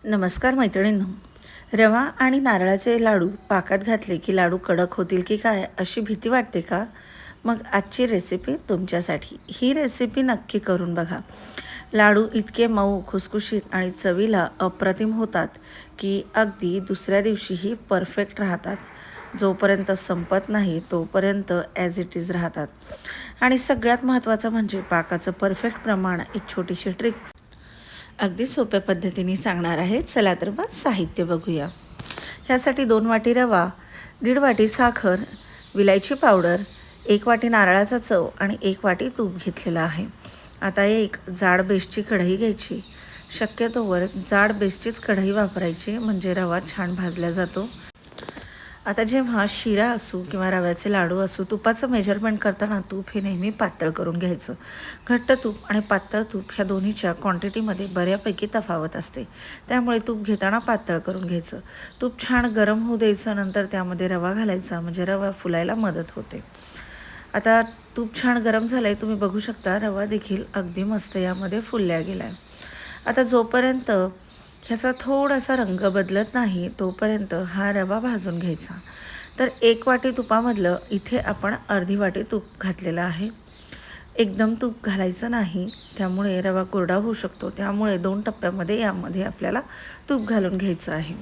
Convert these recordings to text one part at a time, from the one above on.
नमस्कार मैत्रिणींनो. रवा आणि नारळाचे लाडू पाकात घातले की लाडू कडक होतील की काय अशी भीती वाटते का? मग आजची रेसिपी तुमच्यासाठी. ही रेसिपी नक्की करून बघा. लाडू इतके मऊ, खुसखुशीत आणि चवीला अप्रतिम होतात की अगदी दुसऱ्या दिवशीही परफेक्ट राहतात. जोपर्यंत संपत नाही तोपर्यंत ॲज इट इज राहतात. आणि सगळ्यात महत्त्वाचं म्हणजे पाकाचं परफेक्ट प्रमाण. एक छोटीशी ट्रिक अगदी सोप्या पद्धतीने सांगणार आहे. चला तर मग साहित्य बघूया. ह्यासाठी 2 वाटी रवा, 1.5 वाटी साखर, विलायची पावडर, 1 वाटी नारळाचा चव आणि 1 वाटी तूप घेतलेलं आहे. आता एक जाड बेसची कढई घ्यायची. शक्यतोवर जाड बेसचीच कढई वापरायची म्हणजे रवा छान भाजला जातो. आता जेव्हा शिरा असू किंवा रव्याचे लाडू असू, तुपाचं मेजरमेंट करताना तूप हे नेहमी पातळ करून घ्यायचं. घट्ट तूप आणि पातळ तूप ह्या दोन्हीच्या क्वांटिटीमध्ये बऱ्यापैकी तफावत असते. त्यामुळे तूप घेताना पातळ करून घ्यायचं. तूप छान गरम होऊ द्यायचं. नंतर त्यामध्ये रवा घालायचा म्हणजे रवा फुलायला मदत होते. आता तूप छान गरम झालं आहे, तुम्ही बघू शकता. रवा देखील अगदी मस्त यामध्ये फुलल्या गेला आहे. आता जोपर्यंत ह्याचा थोडासा रंग बदलत नाही तोपर्यंत हा रवा भाजून घ्यायचा. तर 1 वाटी तुपामधलं इथे आपण अर्धी वाटी तूप घातलेलं आहे. एकदम तूप घालायचं नाही, त्यामुळे रवा कोरडा होऊ शकतो. त्यामुळे 2 टप्प्यामध्ये यामध्ये आपल्याला तूप घालून घ्यायचं आहे.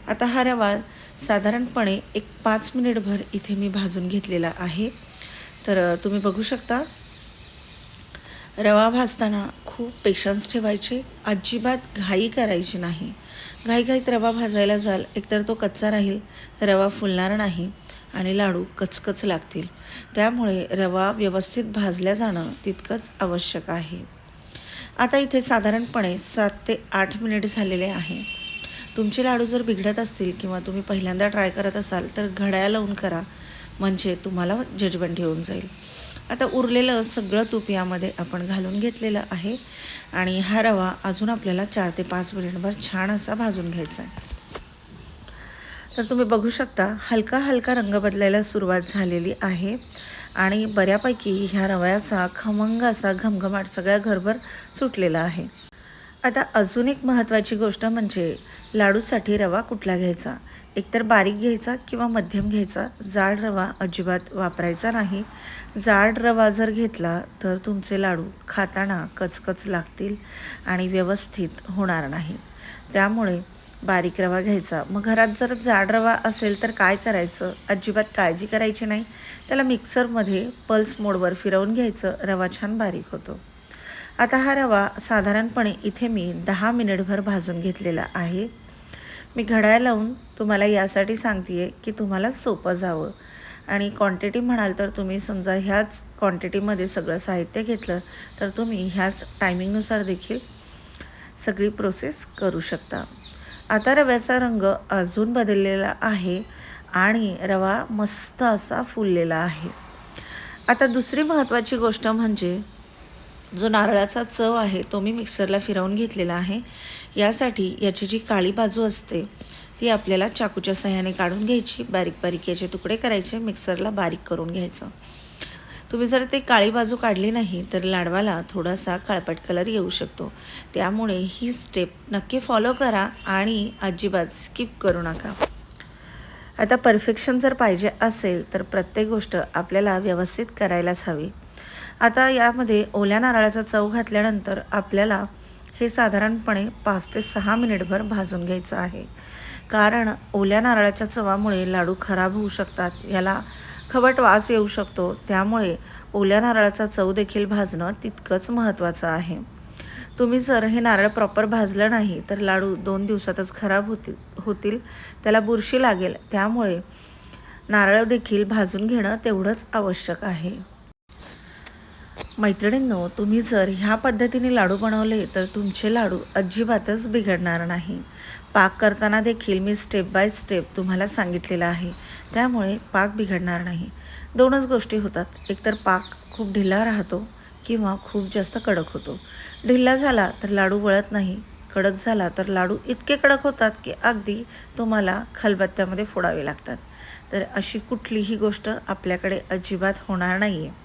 आता हा रवा साधारणपणे एक 5 मिनिटभर इथे मी भाजून घेतलेला आहे. तर तुम्ही बघू शकता. रवा भाजताना खूप पेशन्स ठेवायचे. अजिबात घाई करायची नाही. घाईघाईत रवा भाजायला जाल एकतर तो कच्चा राहील, रवा फुलणार नाही आणि लाडू कचकच लागतील. त्यामुळे रवा व्यवस्थित भाजल्या जाणं तितकंच आवश्यक आहे. आता इथे साधारणपणे 7 ते 8 मिनिट झालेले आहे. तुमचे लाडू जर बिघडत असतील किंवा तुम्ही पहिल्यांदा ट्राय करत असाल तर घड्याळ लावून करा, म्हणजे तुम्हाला जजमेंट येऊन जाईल. आता उरलेलं सगळं तूप यामध्ये आपण घालून घेतलेलं आहे आणि हा रवा अजून आपल्याला 4 ते 5 मिनिटभर छान असा भाजून घ्यायचा आहे. तर तुम्ही बघू शकता हलका हलका रंग बदलायला सुरुवात झालेली आहे आणि बऱ्यापैकी ह्या रव्याचा खमंग असा घमघमाट सगळ्या घरभर सुटलेला आहे. आता अजून एक महत्त्वाची गोष्ट म्हणजे लाडूसाठी रवा कुठला घ्यायचा. एकतर बारीक घ्यायचा किंवा मध्यम घ्यायचा. जाड रवा अजिबात वापरायचा नाही. जाड रवा जर घेतला तर तुमचे लाडू खाताना कचकच लागतील आणि व्यवस्थित होणार नाही. त्यामुळे बारीक रवा घ्यायचा. मग घरात जर जाड रवा असेल तर काय करायचं, अजिबात काळजी करायची नाही. त्याला मिक्सरमध्ये पल्स मोडवर फिरवून घ्यायचं. रवा छान बारीक होतो. आता हा रवा साधारणपणे इथे मी 10 मिनिटभर भाजून घेतलेला आहे. मी घड्याळ लावून तुम्हाला यासाठी सांगते आहे की तुम्हाला सोपं जावं. आणि क्वांटिटी म्हणाल तर तुम्ही समजा ह्याच क्वांटिटीमध्ये सगळं साहित्य घेतलं तर तुम्ही ह्याच टायमिंगनुसार देखील सगळी प्रोसेस करू शकता. आता रव्याचा रंग अजून बदललेला आहे आणि रवा मस्त असा फुललेला आहे. आता दुसरी महत्त्वाची गोष्ट म्हणजे जो नारळाचा चव आहे तो मी मिक्सरला फिरवून घेतलेला आहे. यासाठी याची जी काळी बाजू असते ती आपल्याला चाकूच्या सहाय्याने काढून घ्यायची. बारीक बारीक याचे तुकडे करायचे, मिक्सरला बारीक करून घ्यायचं. तुम्ही जर ते काळी बाजू काढली नाही तर लाडवाला थोडासा काळपट कलर येऊ शकतो. त्यामुळे ही स्टेप नक्की फॉलो करा आणि अजिबात स्किप करू नका. आता परफेक्शन जर पाहिजे असेल तर प्रत्येक गोष्ट आपल्याला व्यवस्थित करायलाच हवी. आता यामध्ये ओल्या नारळाचा चव घातल्यानंतर आपल्याला हे साधारणपणे 5 ते 6 मिनिटभर भाजून घ्यायचं आहे. कारण ओल्या नारळाच्या चवामुळे लाडू खराब होऊ शकतात. याला खवट वास येऊ शकतो. त्यामुळे ओल्या नारळाचा चव देखील भाजणं तितकंच महत्त्वाचं आहे. तुम्ही जर हे नारळ प्रॉपर भाजलं नाही तर लाडू 2 दिवसातच खराब होतील. त्याला बुरशी लागेल. त्यामुळे नारळ देखील भाजून घेणं तेवढंच आवश्यक आहे. मैत्रिणींनो, तुम्ही जर ह्या पद्धतीने लाडू बनवले तर तुमचे लाडू अजिबातच बिघडणार नाही. पाक करताना देखील मी स्टेप बाय स्टेप तुम्हाला सांगितलेलं आहे. त्यामुळे पाक बिघडणार नाही. 2च गोष्टी होतात. एकतर पाक खूप ढिला राहतो किंवा खूप जास्त कडक होतो. ढिला झाला तर लाडू वळत नाही. कडक झाला तर लाडू इतके कडक होतात की अगदी तुम्हाला खलबत्त्यामध्ये फोडावे लागतात. तर अशी कुठलीही गोष्ट आपल्याकडे अजिबात होणार नाही आहे.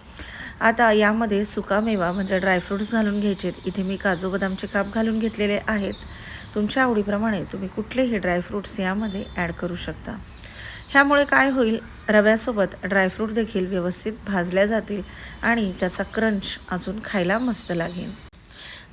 आता यामध्ये सुकामेवा म्हणजे ड्रायफ्रूट्स घालून घ्यायचेत. इथे मी काजू बदामचे काप घालून घेतलेले आहेत. तुमच्या आवडीप्रमाणे तुम्ही कुठलेही ड्रायफ्रूट्स यामध्ये ॲड करू शकता. ह्यामुळे काय होईल, रव्यासोबत ड्रायफ्रूट देखील व्यवस्थित भाजल्या जातील आणि त्याचा क्रंच अजून खायला मस्त लागेल.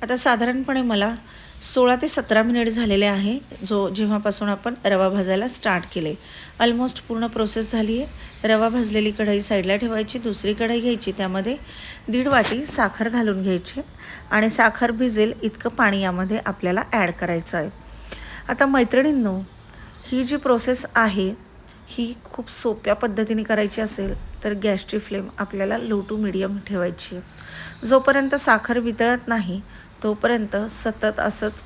आता साधारणपणे मला 16 ते 17 मिनिट झालेले आहे जेव्हापासून आपण रवा भाजायला स्टार्ट केले. ऑलमोस्ट पूर्ण प्रोसेस झाली आहे. रवा भाजलेली कढई साईडला ठेवायची, दुसरी कढई घ्यायची, त्यामध्ये 1.5 वाटी साखर घालून घ्यायची आणि साखर भिजेल इतकं पाणी यामध्ये आपल्याला ॲड करायचं आहे. आता मैत्रिणींनो, ही जी प्रोसेस आहे ही खूप सोप्या पद्धतीने करायची असेल तर गॅसची फ्लेम आपल्याला लो टू मीडियम ठेवायची आहे. जोपर्यंत साखर वितळत नाही तोपर्यंत सतत असंच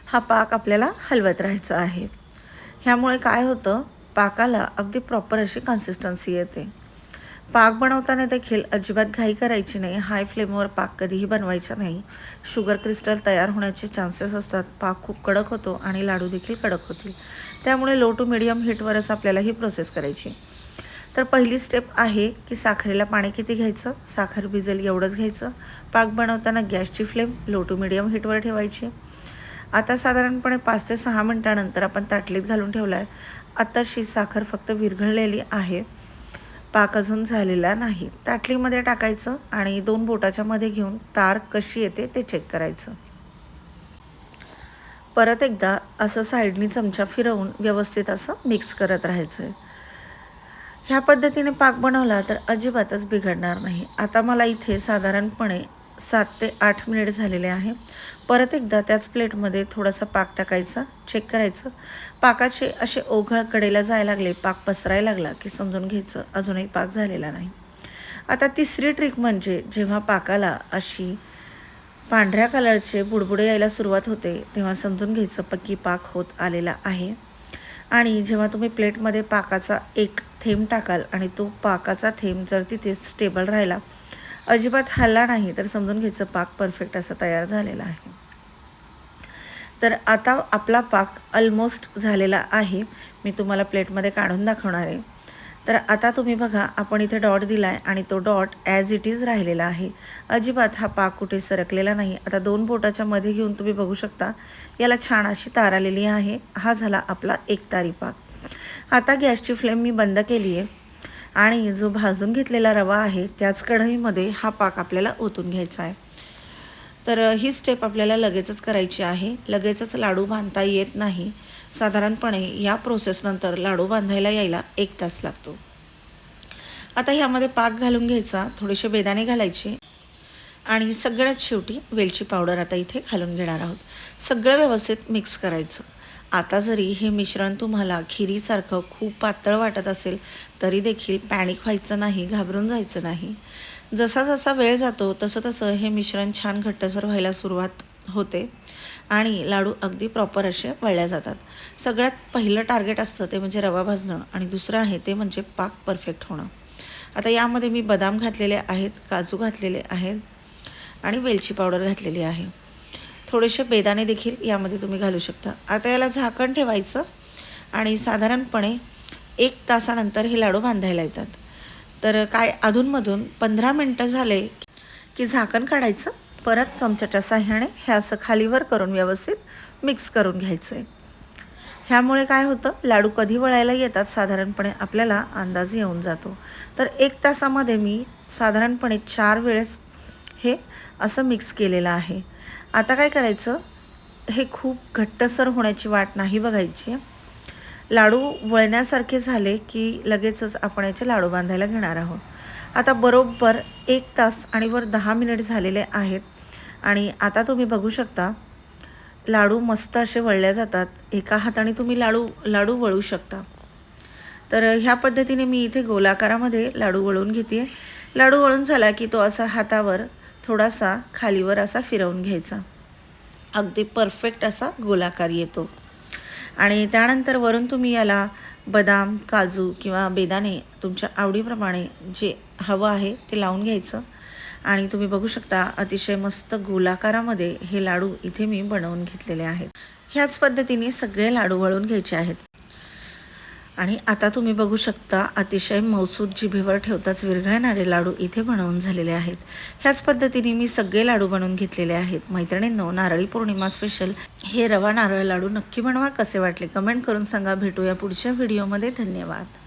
हा पाक आपल्याला हलवत राहायचं आहे. ह्यामुळे काय होतं, पाकाला अगदी प्रॉपर अशी कन्सिस्टन्सी येते. पाक बनवताना देखील अजिबात घाई करायची नाही. हाय फ्लेमवर पाक कधीही बनवायचा नाही. शुगर क्रिस्टल तयार होण्याचे चान्सेस असतात. पाक खूप कडक होतो आणि लाडू देखील कडक होतील. त्यामुळे लो टू मीडियम हीटवरच आपल्याला ही प्रोसेस करायची. तर पहिली स्टेप आहे की साखरेला पाणी किती घ्यायचं, साखर भिजेल एवढंच घ्यायचं. पाक बनवताना गॅसची फ्लेम लो टू मीडियम हीटवर ठेवायची. आता साधारणपणे 5 ते 6 मिनटानंतर आपण ताटलीत घालून ठेवला आहे. आताशी साखर फक्त विरघळलेली आहे, पाक अजून झालेला नाही. ताटलीमध्ये टाकायचं आणि 2 बोटाच्या मध्ये घेऊन तार कशी येते ते चेक करायचं. परत एकदा असं साईडनी चमचा फिरवून व्यवस्थित असं मिक्स करत राहायचं आहे. ह्या पद्धतीने पाक बनवला तर अजिबातच बिघडणार नाही. आता मला इथे साधारणपणे 7 ते 8 मिनिट झालेले आहे. परत एकदा त्याच प्लेटमध्ये थोडासा पाक टाकायचा, चेक करायचं. पाकाचे असे ओघळ कडेला जायला लागले, पाक पसरायला लागला की समजून घ्यायचं अजूनही पाक झालेला नाही. आता तिसरी ट्रिक म्हणजे जेव्हा पाकाला अशी पांढऱ्या कलरचे बुडबुडे यायला सुरुवात होते तेव्हा समजून घ्यायचं पक्की पाक होत आलेला आहे. आणि जेव्हा तुम्ही प्लेटमध्ये पाकाचा एक थेंब टाकाल आणि तो पाकाचा थेंब जर तिथे स्टेबल राहिला, अजिबात हलला नाही, तर समजून घ्यायचं पाक परफेक्ट असा तयार झालेला आहे. तर आता आपला पाक ऑलमोस्ट झालेला आहे. मी तुम्हाला प्लेटमध्ये काढून दाखवणार आहे. तर आता तुम्ही बघा, आपण इथे डॉट दिला आहे आणि तो डॉट ॲज इट इज राहिलेला आहे. अजिबात हा पाक कुठे सरकलेला नाही. आता 2 बोटाच्या मध्ये घेऊन तुम्ही बघू शकता, याला छान अशी तार आलेली आहे. हा झाला आपला एकतारी पाक. आता गॅसची फ्लेम मी बंद केली आहे आणि जो भाजून घेतलेला रवा आहे त्याच कढईमध्ये हा पाक आपल्याला ओतून घ्यायचा आहे. तर ही स्टेप आपल्याला लगेचच करायची आहे. लगेचच लाडू बांधता येत नाही. साधारणपणे या प्रोसेसनंतर लाडू बांधायला यायला 1 तास लागतो. आता ह्यामध्ये पाक घालून घ्यायचा, थोडेसे बेदाणे घालायचे आणि सगळ्यात शेवटी वेलची पावडर आता इथे घालून घेणार आहोत. सगळं व्यवस्थित मिक्स करायचं. आता जरी हे मिश्रण तुम्हाला खिरीसारखं खूप पातळ वाटत असेल तरी देखील पॅनिक व्हायचं नाही, घाबरून जायचं नाही. जसा जसा वेळ जातो तसं तसं हे मिश्रण छान घट्टसर व्हायला सुरुवात होते आणि लाडू अगदी प्रॉपर असे वळल्या जातात. सगळ्यात पहिलं टार्गेट असतं ते म्हणजे रवा भाजणं आणि दुसरं आहे ते म्हणजे पाक परफेक्ट होणं. आता यामध्ये मी बदाम घातलेले आहेत, काजू घातलेले आहेत आणि वेलची पावडर घातलेली आहे. थोडेसे बेदाणे देखील यामध्ये तुम्ही घालू शकता. आता याला झाकण ठेवायचं आणि साधारणपणे 1 तासानंतर हे लाडू बांधायला येतात. तर काय अधूनमधून 15 मिनटं झाले की झाकण काढायचं, परत चमच्याच्या साह्याने हे असं खालीवर करून व्यवस्थित मिक्स करून घ्यायचं आहे. ह्यामुळे काय होतं, लाडू कधी वळायला येतात साधारणपणे आपल्याला अंदाज येऊन जातो. तर 1 तासामध्ये मी साधारणपणे 4 वेळेस हे असं मिक्स केलेलं आहे. आता काय करायचं, हे खूप घट्टसर होण्याची वाट नाही बघायची. लाडू वळण्यासारखे झाले की लगेचच आपण याचे लाडू बांधायला घेणार आहोत. आता बरोबर 1 तास आणि वर 10 मिनिट झालेले आहेत आणि आता तुम्ही बघू शकता लाडू मस्त असे वळले जातात. एका हाताने तुम्ही लाडू वळू शकता. तर ह्या पद्धतीने मी इथे गोलाकारामध्ये लाडू वळून घेते. लाडू वळून झाला की तो असा हातावर थोडासा खालीवर असा फिरवून घ्यायचा. अगदी परफेक्ट असा गोलाकार येतो. आणि त्यानंतर वरून तुम्ही याला बदाम, काजू किंवा बेदाणे तुमच्या आवडीप्रमाणे जे हवं आहे ते लावून घ्यायचं. आणि तुम्ही बघू शकता अतिशय मस्त गोलाकारामध्ये हे लाडू इथे मी बनवून घेतलेले आहेत. ह्याच पद्धतीने सगळे लाडू वळून घ्यायचे आहेत. आणि आता तुम्ही बघू शकता अतिशय मौसूद जिभेवर ठेवताच विरघळणारे लाडू इथे बनवून झालेले आहेत। ह्याच पद्धतीने मी सगळे लाडू बनवून घेतलेले आहेत। मैत्रिणींनो, नारळी पौर्णिमा स्पेशल हे रवा नारळ लाडू नक्की बनवा। कसे वाटले कमेंट करून सांगा। भेटूया पुढच्या व्हिडिओमध्ये। धन्यवाद।